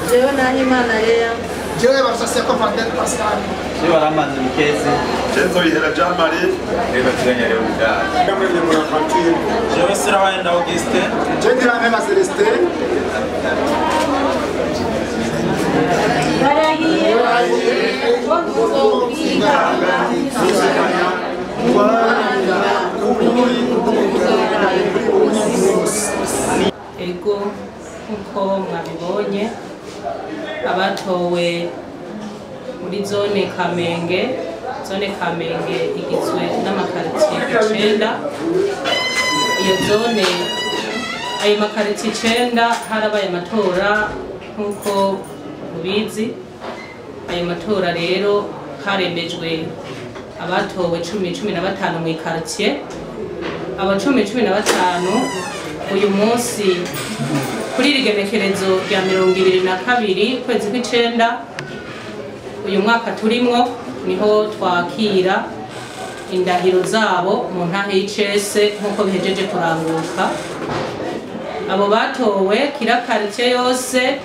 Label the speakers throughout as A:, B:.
A: Jewe Nahimana Lea.
B: Jewe Barusasi ko Fandel Pascal.
C: Jewe Baramanzi Mikeze.
D: Jenzo Ihera Jean Marie.
C: Jewe Tuganya Leonidas.
D: Kamenge muri Fantine.
C: Jewe Sirabayenda Auguste.
B: Jewe Ngiramema Celestin.
E: Ego uko mwabibonye abatowe muri zone Kamenge igizwe n'amakaritiye 9. Iyo zone ayo makaritiye 9 harabaye amatora nkuko mubizi. Ayo matora rero haremejwe abatowe 15 mu ikaritiye. Aba 15 uyu munsi kuri rigenekerezo rya 22 kwezi kw'icenda uyu mwaka turimwo niho twakira indahiro zabo mu ntahe y'icese nkuko bihejeje kuranguka. Abo batowe kira quartier yose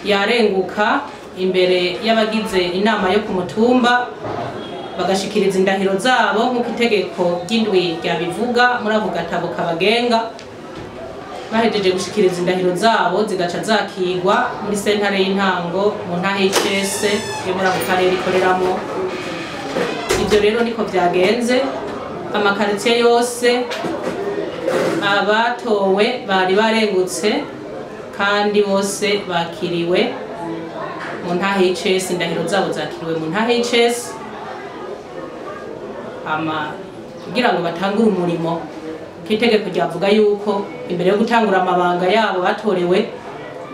E: yarenguka imbere y'abagize inama yo ku mutumba bagashikiriza indahiro zabo nkuko itegeko ry'indwi ryabivuga muri abo gatabo kabagenga. Bahejeje gushikiriza indahiro zabo zigaca zakigwa muri sentare y'intango mu ntahe y'icese yo muri ako karere ikoreramo. Ibyo rero niko byagenze. Amakaritiye yose abatowe bari barengutse kandi bose bakiriwe mu ntahe y'icese. Indahiro zabo zakiriwe mu ntahe y'icese kugira ngo batangure umurimo. Itegeko ryavuga yuko imbere yo gutangura amabanga yabo batorewe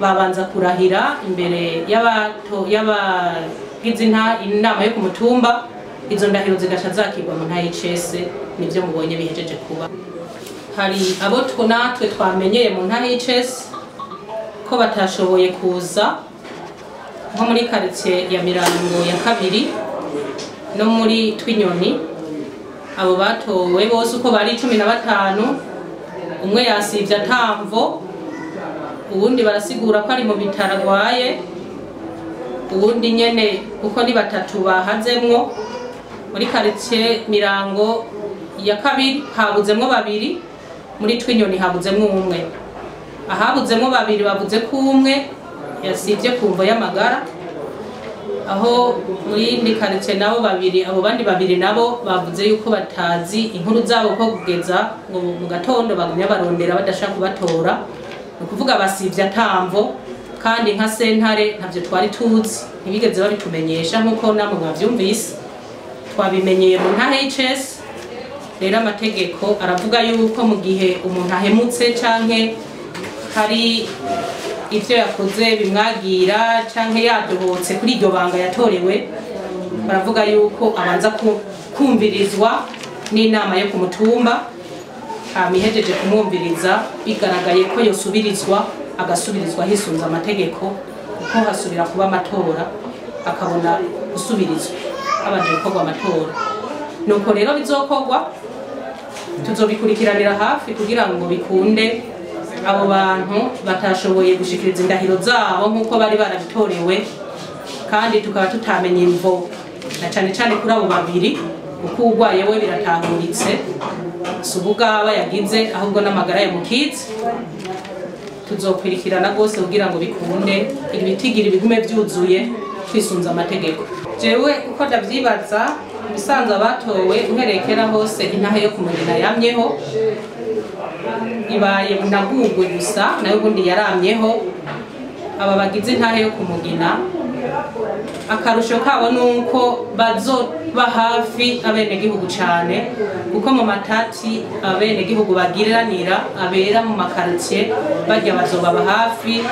E: babanza kurahira imbere y'abagize inama yo ku mutumba. Izo ndahiro zigaca zakirwa mu ntahe y'icese. Nivyo mubonye bihejeje kuba. Hari abo natwe twamenyeye mu ntahe y'icese ko batashoboye kuza nko muri quartier ya Mirango ya 2 no muri Twinyoni. Abo batowe bose uko bari 15, umwe yasivye atamvo, ubundi barasigura ko ari mu bitaragwaye, ubundi nyene uko ni 3 bahazemwo. Muri quartier Mirango ya 2 habuzemwo 2, muri Twinyoni habuzemwo 1. Ahabuzemwo 2 bavuze ko umwe yasivye kumvo y'amagara, aho muri ndi quartier nabo 2 abo bandi 2 nabo bavuze yuko batazi inkuru zabo ko kugeza ngo mu gatondo bagumya barondera badashaka kubatora. Ukuvuga basivye atamvo kandi nka sentare ntavyo twari tuzi, ntibigeze babitumenyesha nkuko namwe mwavyumvise. Twabimenyeye mu ntahe y'icese. Rero amategeko aravuga yuko mu gihe umuntu ahemutse canke hari ivyo yakoze bimwagira canke yadohotse kuri iryo banga yatorewe, baravuga yuko abanza kumvirizwa n'inama yo ku mutumba. Ihejeje kumwumviriza bigaragaye ko yosubirizwa agasubirizwa hisunza amategeko, kuko hasubira kuba amatora akabona gusubirizwa abanje gukorwa amatora. Nuko rero bizokorwa, tuzobikurikiranira hafi kugira ngo bikunde abo bantu batashoboye gushikiriza indahiro zabo nkuko bari barabitorewe, kandi tukaba tutamenye imvo na cane kuri abo 2 uko urwaye we biratahuritse subugaba yagize ahubwo n'amagara ya mukizi. Tuzokwirikirana gose kugira ngo bikunde ibitigiri bigume byuzuye kwisunza amategeko. Jewe uko ndavyibaza bisanzwe abatowe uherekera hose intahe yo kumugina yamyeho, ibaye bunagugwe gusa nayo ubundi yaramyeho. Aba bagize intahe yo kumugina akarusho kabo nuko bazoba hafi abenegihugu cane, kuko mu matati abenegihugu bagiriranira abera mu makaritiye barya bazoba hafi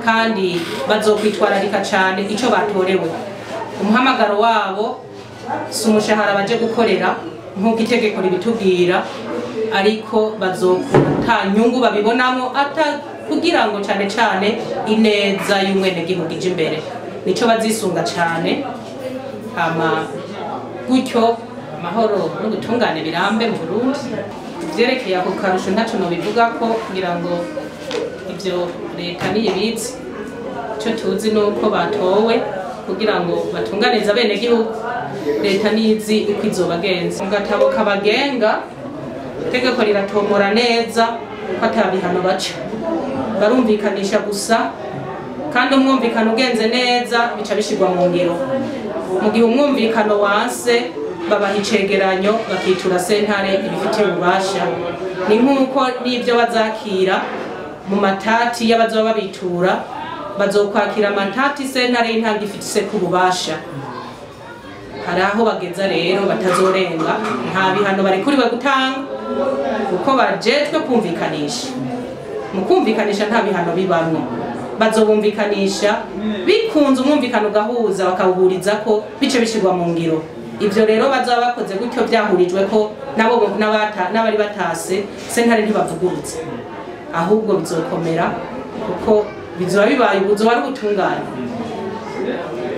E: kandi bazokwitwararika cane ico batorewe. Umuhamagaro wabo si umushahara baje gukorera nkuko itegeko ribitubwira, ariko bazokura nyungu babibonamo ata kugira ngo cane ineza y'umwenegihugu ije imbere. Nico bazisunga cane, gutyo amahoro n'ubutungane birambe mu Burundi. Vyerekeye ako karusho ntaco no bivuga ko kugira ngo ivyo leta niyibizi icyo tuzi nuko batowe kugira ngo batunganize abenegihugu leta nizi uko izobagenza mu gatabo kabagenga itegeko riratomora neza ko atabihano baca barumvikanisha gusa kandi umwumvikano ugenze neza bica bishirwa mu ngiro mu gihe umwumvikano wanse babaha icegeranyo bakitura sentare ibifitiye ububasha ni nk'uko n'ibyo bazakira mu matati y'abazoba babitura bazokwakira amatati sentare y'intanga ifitse ku bubasha hari aho bageza rero batazorenga nta bihano barekuriwe gutanga kuko bajejwe kumvikanisha mu kumvikanisha nta bihano bibamwe bazobumvikanisha bikunze umwumvikano ugahuza bakawuhuriza ko bice bishirwa mu ngiro ivyo rero bazoba bakoze gutyo byahurijwe ko nabo n'abari batase sentare ntibavugurutse ahubwo bizokomera kuko bizoba bibaye ubuzo wari ubutungane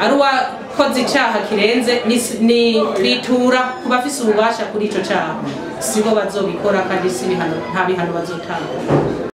E: ari uwakoze icaha kirenze ni bitura ku bafise ububasha kuri ico caha sibo bazobikora kandi si bihano nta bihano bazotanga